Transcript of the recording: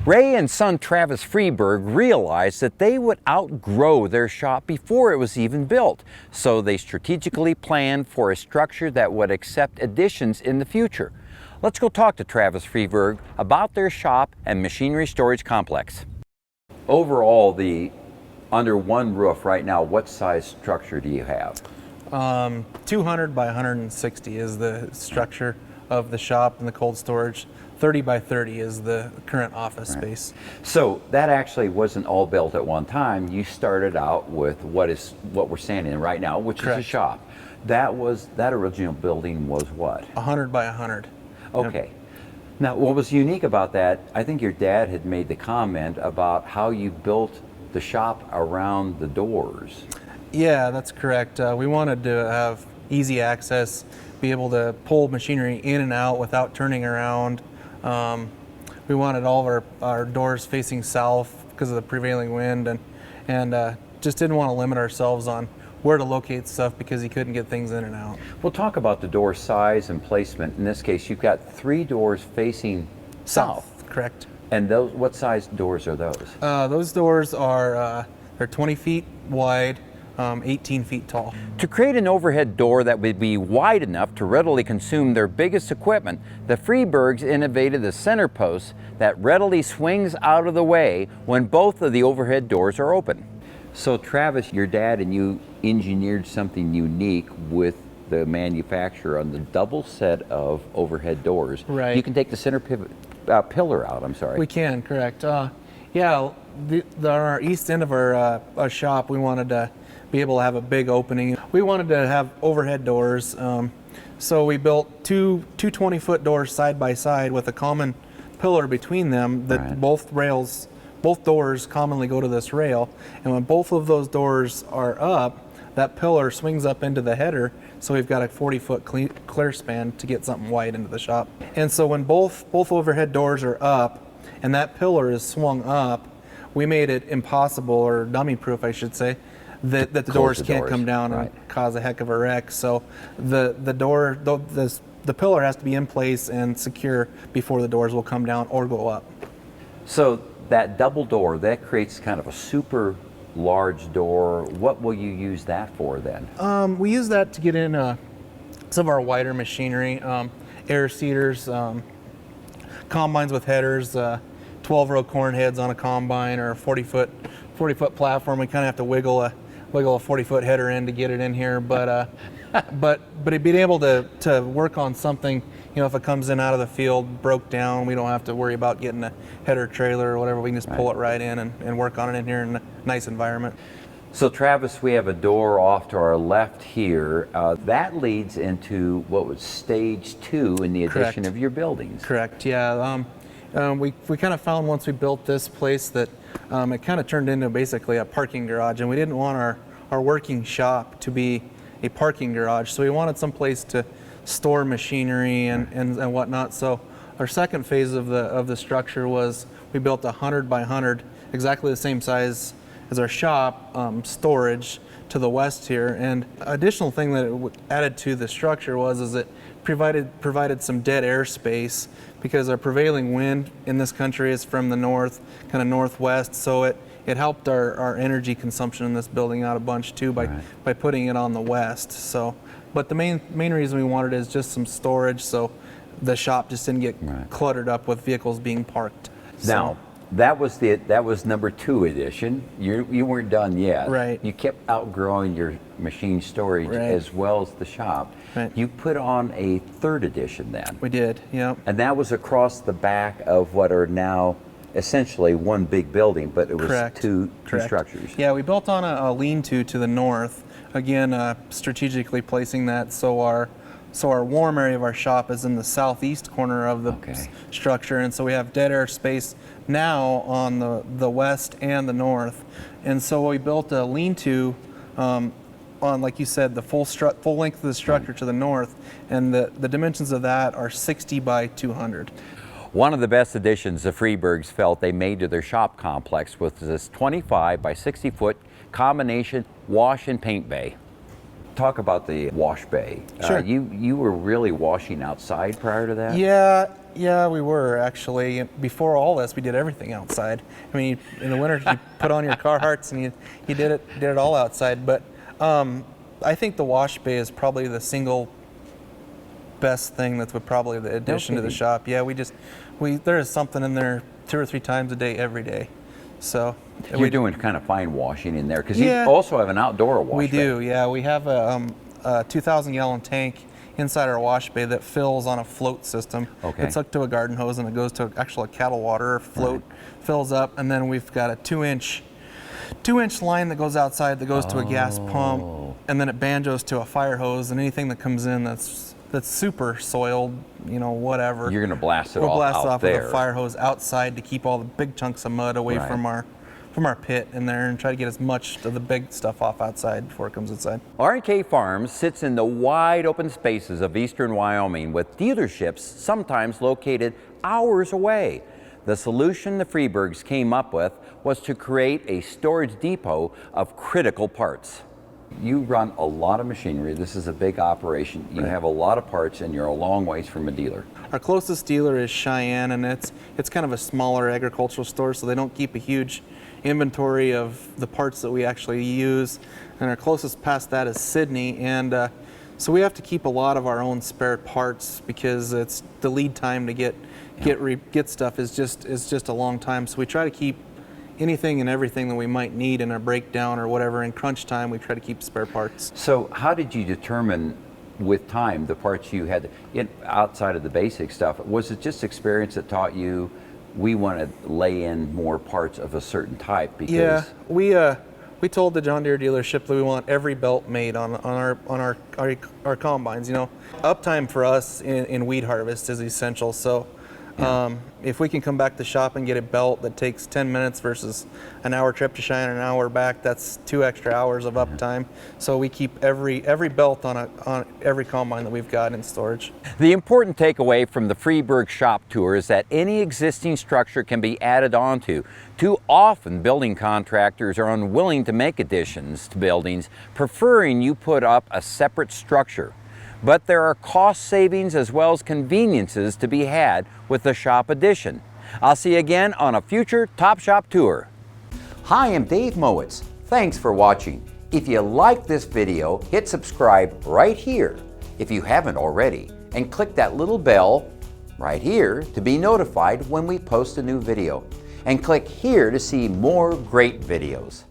Ray and son Travis Freeberg realized that they would outgrow their shop before it was even built, so they strategically planned for a structure that would accept additions in the future. Let's go talk to Travis Freeberg about their shop and machinery storage complex. Overall, under one roof right now, what size structure do you have? 200 by 160 is the structure of the shop and the cold storage. 30 by 30 is the current office space. So that actually wasn't all built at one time. You started out with what we're standing in right now, which Correct. is a shop. That original building was what? 100 by 100. Okay. Yep. Now, what was unique about that, I think your dad had made the comment about how you built the shop around the doors. Yeah, that's correct. We wanted to have easy access, be able to pull machinery in and out without turning around. We wanted all of our doors facing south because of the prevailing wind, and just didn't want to limit ourselves on where to locate stuff because you couldn't get things in and out. We'll talk about the door size and placement. In this case, you've got 3 doors facing south. Correct. And those, what size doors are those? Those doors are they're 20 feet wide, 18 feet tall. To create an overhead door that would be wide enough to readily consume their biggest equipment, the Freebergs innovated the center post that readily swings out of the way when both of the overhead doors are open. So Travis, your dad and you engineered something unique with the manufacturer on the double set of overhead doors. Right. You can take the center pillar out, I'm sorry. We can, correct. Yeah, our east end of our shop, we wanted to be able to have a big opening. We wanted to have overhead doors, so we built two 20-foot doors side by side with a common pillar between them that Right. both doors commonly go to this rail, and when both of those doors are up, that pillar swings up into the header, so we've got a 40-foot clear span to get something wide into the shop. And so when both overhead doors are up and that pillar is swung up, we made it impossible, or dummy-proof I should say, that the doors can't come down Right. and cause a heck of a wreck. So the pillar has to be in place and secure before the doors will come down or go up. So that double door, that creates kind of a super large door. What will you use that for then? We use that to get in some of our wider machinery, air seeders, combines with headers, 12-row corn heads on a combine, or a 40-foot platform. We kind of have to wiggle a 40-foot header in to get it in here, but being able to work on something, you know, if it comes in out of the field broke down, we don't have to worry about getting a header trailer or whatever. We can just pull it right in and work on it in here in a nice environment. So Travis, we have a door off to our left here. That leads into what was stage 2 in the addition Correct. of your buildings. Correct, yeah. We kind of found once we built this place that it kind of turned into basically a parking garage, and we didn't want our working shop to be a parking garage, so we wanted some place to store machinery and whatnot. So our second phase of the structure was we built 100 by 100, exactly the same size as our shop, storage to the west here. And additional thing that it added to the structure is it provided some dead air space, because our prevailing wind in this country is from the north, kind of northwest, so it helped our energy consumption in this building out a bunch too by putting it on the west. So, but the main reason we wanted is just some storage, so the shop just didn't get cluttered up with vehicles being parked. Now, that was number 2 edition. You weren't done yet. Right. You kept outgrowing your machine storage as well as the shop. Right. You put on a 3rd edition then. We did, yeah. And that was across the back of what are now essentially one big building, but it was two structures. Yeah, we built on a lean-to the north, again strategically placing that so our warm area of our shop is in the southeast corner of the structure, and so we have dead air space now on the west and the north. And so we built a lean-to on, like you said, the full length of the structure to the north, and the dimensions of that are 60 by 200. One of the best additions the Freebergs felt they made to their shop complex was this 25 by 60 foot combination wash and paint bay. Talk about the wash bay. Sure. You were really washing outside prior to that? Yeah, Yeah, we were actually. Before all this, we did everything outside. I mean, in the winter, you put on your Carhartts and you did it all outside. But I think the wash bay is probably the single best thing that's probably the addition to the shop. Yeah, there is something in there 2 or 3 times a day, every day. So you're doing kind of fine washing in there because you also have an outdoor wash bay. We do, yeah. We have a 2,000-gallon tank inside our wash bay that fills on a float system. Okay. It's hooked to a garden hose and it goes to a cattle water float, fills up, and then we've got a 2-inch line that goes outside that goes to a gas pump, and then it banjos to a fire hose, and anything that comes in that's super soiled, you know, whatever. You're going to blast it we'll all blast out off there. with a fire hose outside to keep all the big chunks of mud away from our pit in there, and try to get as much of the big stuff off outside before it comes inside. R&K Farms sits in the wide open spaces of eastern Wyoming with dealerships sometimes located hours away. The solution the Freeburgs came up with was to create a storage depot of critical parts. You run a lot of machinery. This is a big operation. You have a lot of parts and you're a long ways from a dealer. Our closest dealer is Cheyenne, and it's kind of a smaller agricultural store, so they don't keep a huge inventory of the parts that we actually use. And our closest past that is Sydney, and so we have to keep a lot of our own spare parts because it's the lead time to get stuff is just a long time. So we try to keep anything and everything that we might need in a breakdown or whatever in crunch time. We try to keep spare parts. So how did you determine with time the parts you had outside of the basic stuff? Was it just experience that taught you we want to lay in more parts of a certain type? Because we told the John Deere dealership that we want every belt made on our combines. You know, uptime for us in weed harvest is essential. So if we can come back to the shop and get a belt that takes 10 minutes versus an hour trip to Cheyenne and an hour back, that's 2 extra hours of uptime. So we keep every belt on every combine that we've got in storage. The important takeaway from the Freeburg shop tour is that any existing structure can be added onto. Too often building contractors are unwilling to make additions to buildings, preferring you put up a separate structure. But there are cost savings as well as conveniences to be had with the shop addition. I'll see you again on a future Top Shop tour. Hi, I'm Dave Mowitz. Thanks for watching. If you like this video, hit subscribe right here if you haven't already, and click that little bell right here to be notified when we post a new video. And click here to see more great videos.